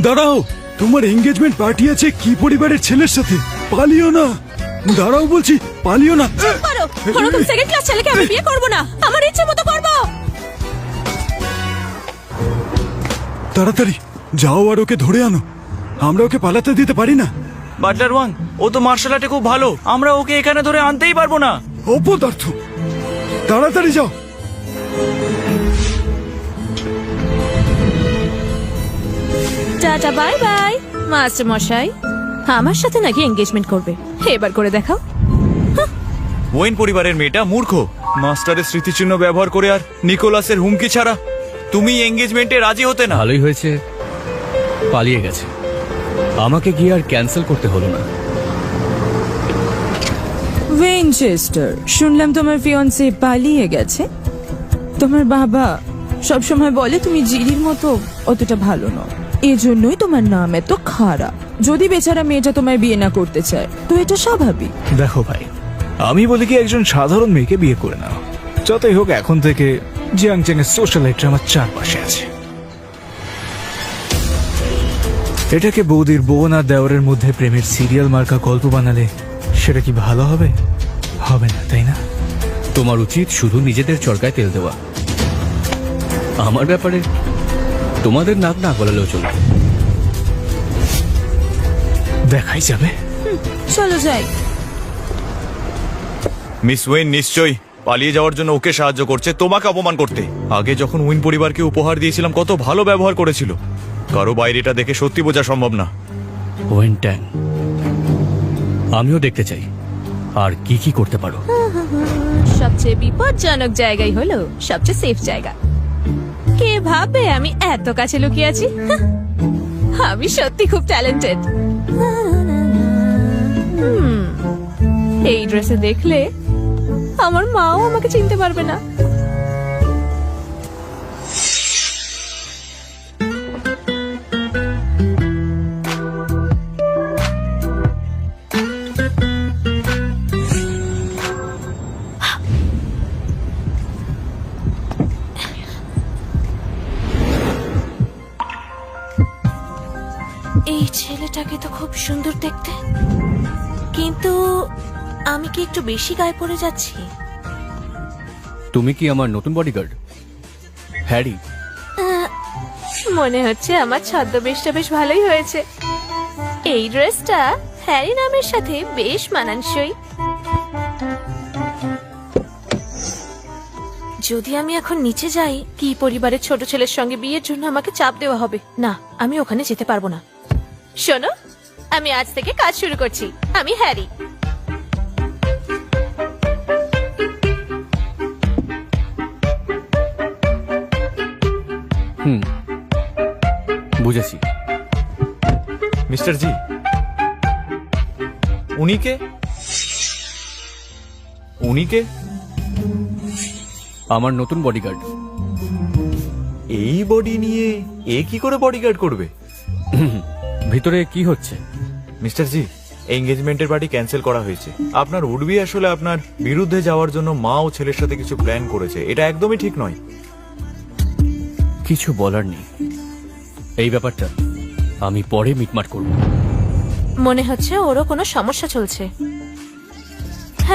দাঁড়াও, তোমার engagement party আছে কি পরিবারের ছেলের সাথে, পালিও না। দাঁড়াও বলছি, পালিও না। করো, ওরকম সেকেন্ড ক্লাস ছেলেকে আমি বিয়ে করব না, আমার ইচ্ছে মতো করব। তাড়াতাড়ি যাও আর ওকে ধরে আনো, আমরা ওকে পালাতে দিতে পারি না। বাটলার ওয়ান, ও তো মার্শাল আর্টে খুব ভালো, আমরা ওকে এখানে ধরে আনতেই পারবো না। অপদার্থ, তাড়াতাড়ি যাও। Tata, bye bye. মাস্টার মশাই, আমার সাথে নাকি এঙ্গেজমেন্ট করবে, এবার করে দেখাও। ওয়েন পরিবারের মেয়েটা মূর্খ, মাস্টারের স্মৃতিচিহ্ন ব্যবহার করে আর নিকোলাসের হুমকি ছাড়া তুমি এঙ্গেজমেন্টে রাজি হতে না। ভালোই হয়েছে পালিয়ে গেছে, আমাকে গিয়ে আর ক্যান্সেল করতে হলো না। উইনচেস্টার, শুনলাম তোমার ফিয়ন্সে পালিয়ে গেছে। তোমার বাবা সবসময় বলে তুমি জিরির মতো অতটা ভালো নও, এজন্যই তোমার নাম এত খারাপ। যদি বেচারা মেয়েটা তোমায় বিয়ে না করতে চায় তো এটা স্বাভাবিক। দেখো ভাই, আমি বলি কি একজন সাধারণ মেয়েকে বিয়ে করে নাও। যতই হোক এখন থেকে জিয়াং চ্যাং এর সোশ্যাল লাইফটা আমার চারপাশে আছে। এটাকে বৌদির বোন আর দেওরের মধ্যে প্রেমের সিরিয়াল মার্কা গল্প বানালে সেটা কি ভালো হবে? হবে না, তাই না? তোমার উচিত শুধু নিজেদের চরকায় তেল দেওয়া। আমার ব্যাপারে তোমাদের নাক না গলালেও চলবে। দেখাই যাবে। চলো যাই। মিস ওয়েন নিশ্চয়ই পালিয়ে যাওয়ার জন্য ওকে সাহায্য করছে তোমাকে অপমান করতে। আগে যখন উইন পরিবারকে উপহার দিয়েছিলাম কত ভালো ব্যবহার করেছিল, কারো বাইরেটা দেখে সত্যি বোঝা সম্ভব না। ওয়েন ট্যাং, আমিও দেখতে চাই আর কি কি করতে পারো। সবচেয়ে বিপজ্জনক জায়গাই হলো সবচেয়ে সেফ জায়গা। কে ভাবে আমি এত কাছে লুকিয়ে আছি? আমি সত্যি খুব ট্যালেন্টেড। এই ড্রেসে দেখলে আমার মাও আমাকে চিনতে পারবে না। এই ছেলেটাকে তো খুব সুন্দর দেখতে, কিন্তু আমি কি একটু বেশি গায়ে পড়ে যাচ্ছি? তুমি কি আমার নতুন বডিগার্ড হ্যারি? মনে হচ্ছে আমার ছদ্মবেশটা বেশ ভালোই হয়েছে। এই ড্রেসটা হ্যারি নামের সাথে বেশ মানানসই। যদি আমি এখন নিচে যাই, কি পরিবারের ছোট ছেলের সঙ্গে বিয়ের জন্য আমাকে চাপ দেওয়া হবে। না, আমি ওখানে যেতে পারবো না। শোনো, আমি আজ থেকে কাজ শুরু করছি। আমি হ্যারি। বুঝেছি। মিস্টার জি, উনিকে আমার নতুন বডিগার্ড। এই বডি নিয়ে এ কি করে বডিগার্ড করবে? ভিতরে কি হচ্ছে? মিস্টার জি, এঙ্গেজমেন্টের পার্টি ক্যান্সেল করা হয়েছে। আপনার উডবি আসলে আপনার বিরুদ্ধে যাওয়ার জন্য মা ও ছেলের সাথে কিছু প্ল্যান করেছে। এটা একদমই ঠিক নয়। কিছু বলার নেই, এই ব্যাপারটা আমি পরে মিটমাট করব। মনে হচ্ছে ওরও কোনো সমস্যা চলছে।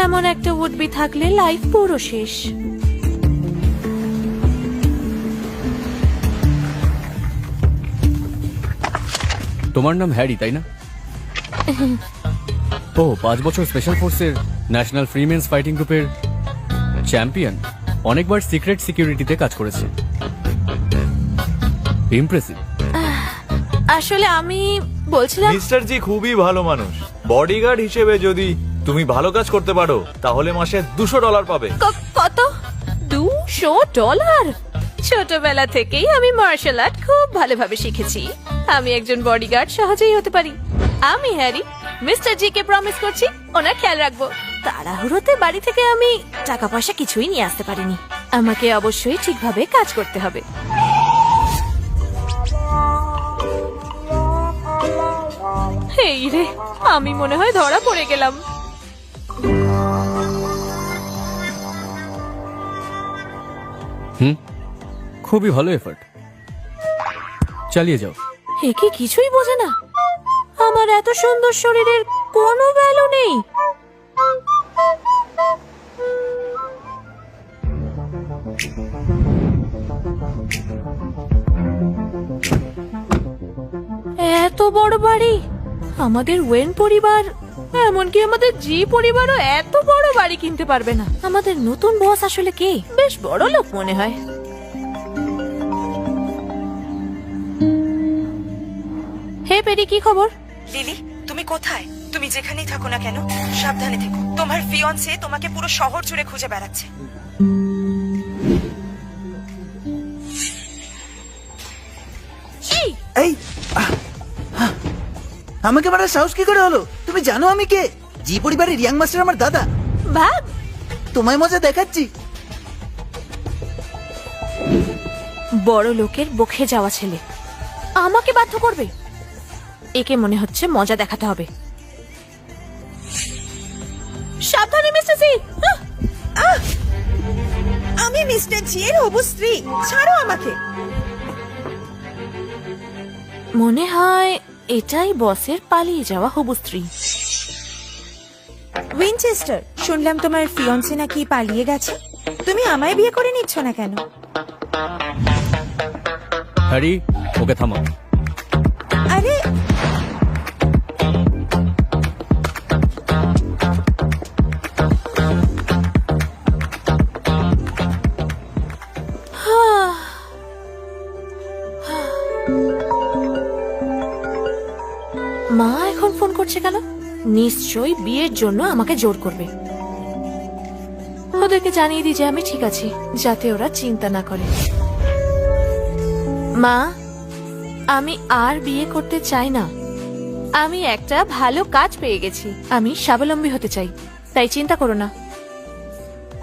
এমন একটা উডবি থাকলে লাইফ পুরো শেষ। তোমার নাম হ্যারি, তাই না? ও 5 বছর স্পেশাল ফোর্সের ন্যাশনাল ফ্রিমেন্স ফাইটিং গ্রুপের চ্যাম্পিয়ন, অনেকবার সিক্রেট সিকিউরিটিতে কাজ করেছে। ইমপ্রেসিভ। আসলে আমি বলছিলাম, মিস্টার জি খুবই ভালো মানুষ। বডিগার্ড হিসেবে যদি তুমি ভালো কাজ করতে পারো তাহলে মাসে $200 পাবে। কত? $200? ছোটবেলা থেকেই আমি মার্শাল আর্ট খুব ভালোভাবে শিখেছি। আমি একজন বডিগার্ড সহজেই হতে পারি। আমি হ্যারি মিস্টার জি কে প্রমিস করছি ওনার খেয়াল রাখবো। তাড়াহুড়োতে বাড়ি থেকে আমি টাকা পয়সা কিছুই নিয়ে আসতে পারিনি। আমাকে অবশ্যই ঠিকভাবে কাজ করতে হবে। এই রে, আমি মনে হয় ধরা পড়ে গেলাম। খুবই ভালো এফার্ট। চালিয়ে যাও। এ কি কিছুই বোঝে না? আমার এত সুন্দর শরীরের কোনো ভ্যালু নেই। এত বড় বাড়ি, আমাদের ওয়েন পরিবার, এমনকি আমাদের জি পরিবারও এত বড় বাড়ি কিনতে পারবে না। আমাদের নতুন বস আসলে কে? বেশ বড় লোক মনে হয়। হে পেরি, কি খবর? লিলি, তুমি কোথায়? তুমি যেখানেই থাকো না কেন, সাবধানে থেকো। তোমার ফিয়ন্সে তোমাকে পুরো শহর জুড়ে খুঁজে বেড়াচ্ছে। এই আমাকে মারার সাহস কি করে হলো? তুমি জানো আমি কে? জি পরিবারের ইয়াং মাস্টার আমার দাদা। ভাগ! তোমায় মজা দেখাচ্ছি। বড় লোকের বকে যাওয়া ছেলে আমাকে বাধ্য করবে? একে মনে হচ্ছে মজা দেখাতে হবে। সাবধানে মিস্টার জি। আমি মিস্টার জি এর হবু স্ত্রী, ছাড়ো আমাকে। মনে হয় এটাই বসের পালিয়ে যাওয়া হবু স্ত্রী। উইনচেস্টার, শুনলাম তোমার ফিয়ন্সে নাকি পালিয়ে গেছে। তুমি আমায় বিয়ে করে নিচ্ছ না কেন? হ্যারি, ওকে থামাও। আরে মা এখন ফোন করছে কেন? নিশ্চয়ই বিয়ের জন্য আমাকে জোর করবে। ওদেরকে জানিয়ে দিই যে আমি ঠিক আছি, যাতে ওরা চিন্তা না করে। মা, আমি আর বিয়ে করতে চাই না। আমি একটা ভালো কাজ পেয়ে গেছি। আমি স্বাবলম্বী হতে চাই, তাই চিন্তা করো না।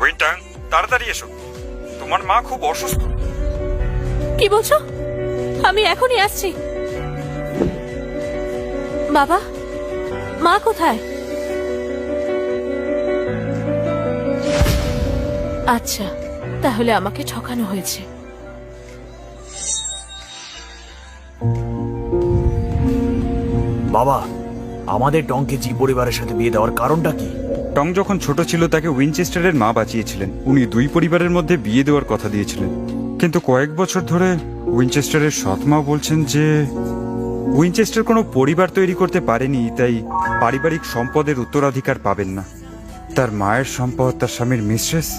উইনটাং, তাড়াতাড়ি এসো, তোমার মা খুব অসুস্থ। কি বলছো? আমি এখনই আসছি। বাবা, মা কোথায়? আচ্ছা, তাহলে আমাকে ঠকানো হয়েছে। বাবা, আমাদের টংকে জি পরিবারের সাথে বিয়ে দেওয়ার কারণটা কি? টং যখন ছোট ছিল তাকে উইনচেস্টারের মা বাঁচিয়েছিলেন। উনি দুই পরিবারের মধ্যে বিয়ে দেওয়ার কথা দিয়েছিলেন, কিন্তু কয়েক বছর ধরে উইনচেস্টারের সৎ মা বলছেন যে উইনচেস্টার কোনো পরিবার তৈরি করতে পারেনি, তাই পারিবারিক সম্পদের উত্তরাধিকার পাবেন না। তার মায়ের সম্পদ তার স্বামীর মিস্ট্রেস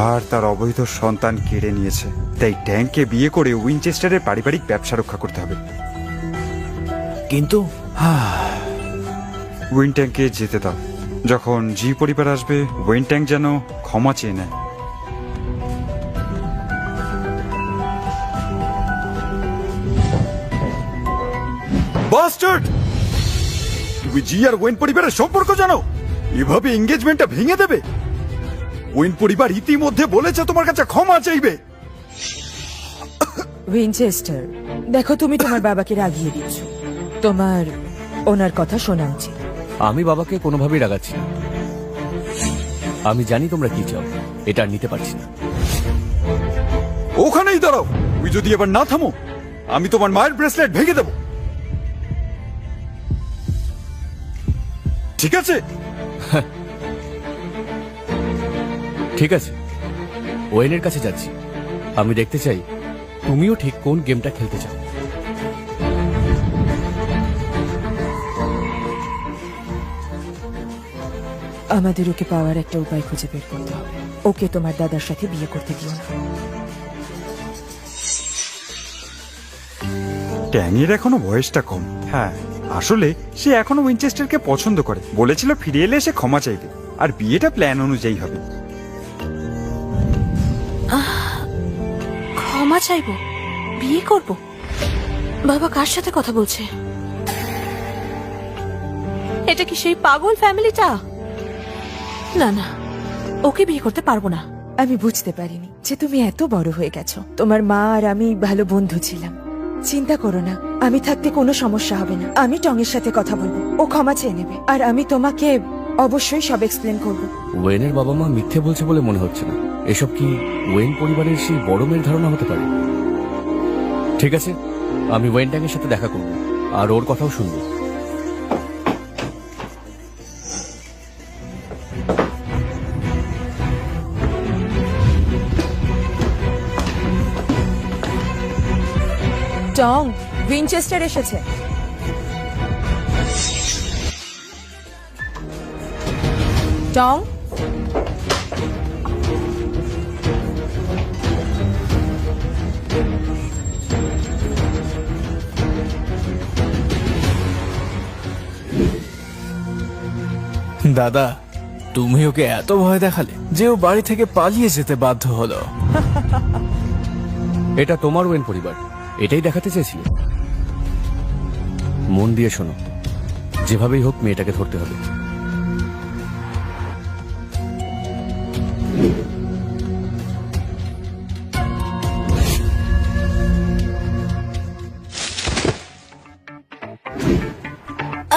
আর তার অবৈধ সন্তান কেড়ে নিয়েছে, তাই ট্যাংকে বিয়ে করে উইনচেস্টারের পারিবারিক ব্যবসা রক্ষা করতে হবে। কিন্তু উইনট্যাংকে যেতে দাও। যখন জি পরিবার আসবে, উইনট্যাং যেন ক্ষমা চেয়ে নেয়। বাস্টার্ড! তুমি জি আর ওয়েন পরিবারের সম্পর্ক জানো? এভাবে এঙ্গেজমেন্টটা ভেঙে দেবে? ওয়েন পরিবার ইতিমধ্যে বলেছে তোমার কাছে ক্ষমা চাইবে। উইনচেস্টার, দেখো তুমি তোমার বাবাকে রাগিয়ে দিচ্ছ। তোমার ওনার কথা শোনা উচিত। আমি বাবাকে কোনোভাবেই রাগাচ্ছি না। আমি জানি তোমরা কি চাও, এটা আর নিতে পারছি না। ওখানেই দাঁড়াও। তুমি যদি এবার না থামো, আমি তোমার মায়ের ব্রেসলেট ভেঙে দেব। ঠিক আছে? ঠিক আছে, ওয়েনের কাছে যাচ্ছি। আমি দেখতে চাই তুমিও ঠিক কোন গেমটা খেলতে চাও। আমাদের ওকে পাওয়ার একটা উপায় খুঁজে বের করতে হবে। ওকে তোমার দাদার সাথে বিয়ে করতে দিও না। ট্যাংয়ের এখনো বয়সটা কম। হ্যাঁ, আসলে সে এখনো উইনচেস্টারকে পছন্দ করে। বলেছিল ফিরে এলে সে ক্ষমা চাইবে, আর বিয়েটা প্ল্যান অনুযায়ী হবে। ক্ষমা চাইবো? বিয়ে করব? বাবা কার সাথে কথা বলছে? এটা কি সেই পাগল ফ্যামিলিটা? না না, ওকে বিয়ে করতে পারবো না। আমি বুঝতে পারিনি যে তুমি এত বড় হয়ে গেছো। তোমার মা আর আমি ভালো বন্ধু ছিলাম। চিন্তা করো না, আমি থাকতে কোনো সমস্যা হবে না। আমি টঙের সাথে কথা বলবো, ও ক্ষমা চেয়ে নেবে। আর আমি তোমাকে অবশ্যই সব এক্সপ্লেন করবো। ওয়েনের বাবা মা মিথ্যে বলছে বলে মনে হচ্ছে না। এসব কি ওয়েন পরিবারের সেই বড় মেয়ের ধারণা হতে পারে? ঠিক আছে, আমি ওয়েন্টাংয়ের সাথে দেখা করব আর ওর কথাও শুনবো। টং, উইনচেস্টার এসেছে। টং, দাদা, তুমি ওকে এত ভয় দেখালে যে ও বাড়ি থেকে পালিয়ে যেতে বাধ্য হলো। এটা তোমার ওয়েন পরিবার, এটাই দেখাতে চেয়েছিল। মন দিয়ে শোনো, যেভাবেই হোক মেয়েটাকে ধরতে হবে।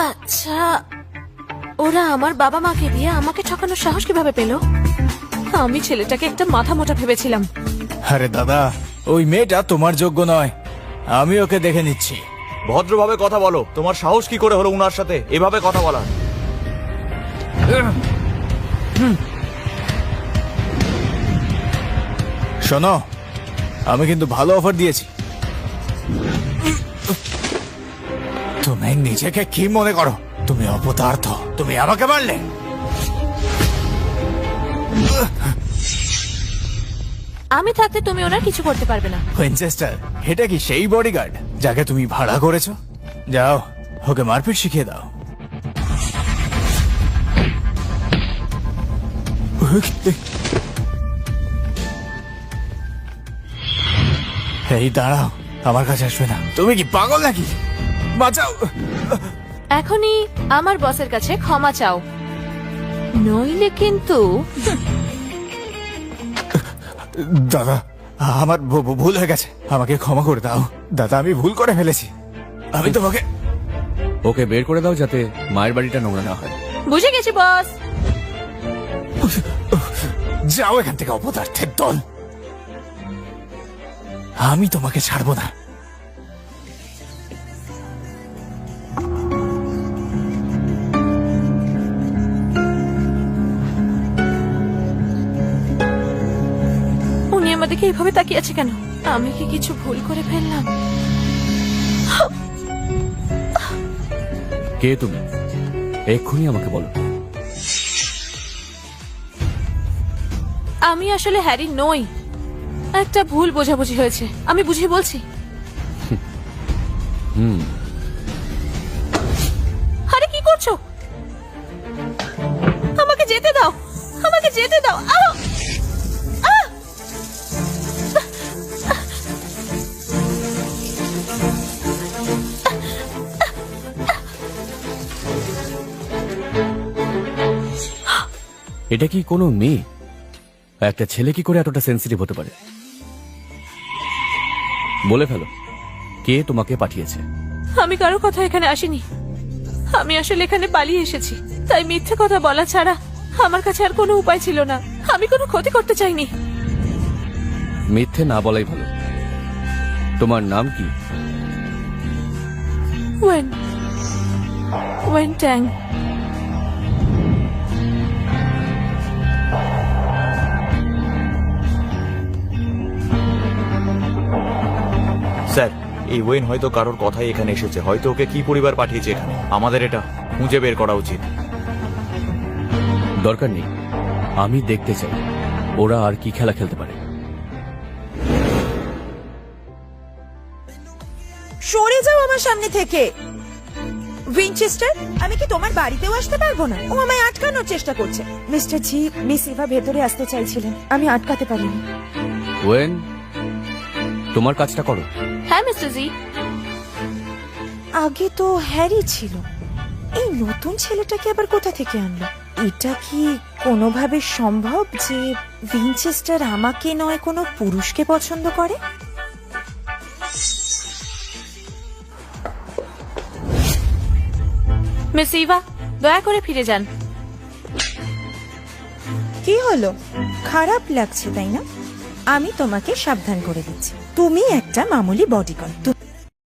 আচ্ছা, ওরা আমার বাবা মাকে দিয়ে আমাকে ঠকানোর সাহস কিভাবে পেল? আমি ছেলেটাকে একটা মাথা মোটা ভেবেছিলাম। আরে দাদা, ওই মেয়েটা তোমার যোগ্য নয়, আমি ওকে দেখে নিচ্ছি। ভদ্রভাবে কথা বলো। তোমার সাহস কি করে হলো উনার সাথে এভাবে কথা বলা? শোনো, আমি কিন্তু ভালো অফার দিয়েছি। তুমি নিজেকে কি মনে করো? তুমি অপদার্থ, তুমি আমাকে মারলে। আমি থাকতে তুমি ওনার কিছু করতে পারবে না। উইনচেস্টার, এটা কি সেই বডিগার্ড যাকে তুমি ভাড়া করেছো? যাও, ওকে মারপিট শিখিয়ে দাও। এই দাঁড়াও, আমার কাছে আসবে না। তুমি কি পাগল নাকি? বাঁচাও। এখনই আমার বসের কাছে ক্ষমা চাও, নইলে কিন্তু। দাদা, আমার ভুল হয়ে গেছে, আমাকে ক্ষমা করে দাও। দাদা, আমি ভুল করে ফেলেছি। আমি তোমাকে ওকে বের করে দাও যাতে মায়ের বাড়িটা নোংরা না হয়। বুঝে গেছি বস। যাও এখান থেকে, অপদার্থের দল। আমি তোমাকে ছাড়বো না। উনি আমাদেরকে এইভাবে তাকিয়ে আছে কেন? আমি কি কিছু ভুল করে ফেললাম? কে তুমি? এক্ষুনি আমাকে বলো। আমি আসলে হ্যারি নই, একটা ভুল বোঝাবুঝি হয়েছে, আমি বুঝিয়ে বলছি। আরে কি করছো? আমাকে যেতে দাও, আমাকে যেতে দাও। আহ! আহ! এটা কি কোনো মেয়ে? একটা ছেলে কি করে এতটা সেন্সিটিভ হতে পারে? বলে ফেলো, কে তোমাকে পাঠিয়েছে? আমি কারো কথা এখানে আসিনি, আমি আসলে এখানে পালিয়ে এসেছি। তাই মিথ্যে কথা বলা ছাড়া আমার কাছে আর কোনো উপায় ছিল না। আমি কোনো ক্ষতি করতে চাইনি। মিথ্যে না বলাই ভালো। তোমার নাম কি? Owen Tang. স্যার, এই ওয়েন হয়তো কারোর কথাই এখানে এসেছে, হয়তো ওকে কি পরিবার পাঠিয়েছে এখানে। আমাদের এটা খুঁজে বের করা উচিত। দরকার নেই, আমি দেখতে চাই ওরা আর কি খেলা খেলতে পারে। সরে যাও আমার সামনে থেকে। উইনচেস্টার, আমি কি তোমার বাড়িতেও আসতে পারবো না? ও আমায় আটকানোর চেষ্টা করছে। মিস্টার জি, মিস ইভা ভেতরে আসতে চাইছিলেন, আমি আটকাতে পারিনি। ওয়েন, তোমার কাজটা করো। হ্যাঁ মিস্টার জি। আগে তো হ্যারি ছিল, এই নতুন ছেলেটাকে আবার কোথা থেকে আনলো? এটা কি কোনোভাবে সম্ভব যে উইনচেস্টার আমাকে নয় কোনো পুরুষকে পছন্দ করে? মিস ইভা, দয়া করে ফিরে যান। কি হলো, খারাপ লাগছে তাই না? আমি তোমাকে সাবধান করে দিচ্ছি, তুমি একটা মামুলি বডিগার্ড।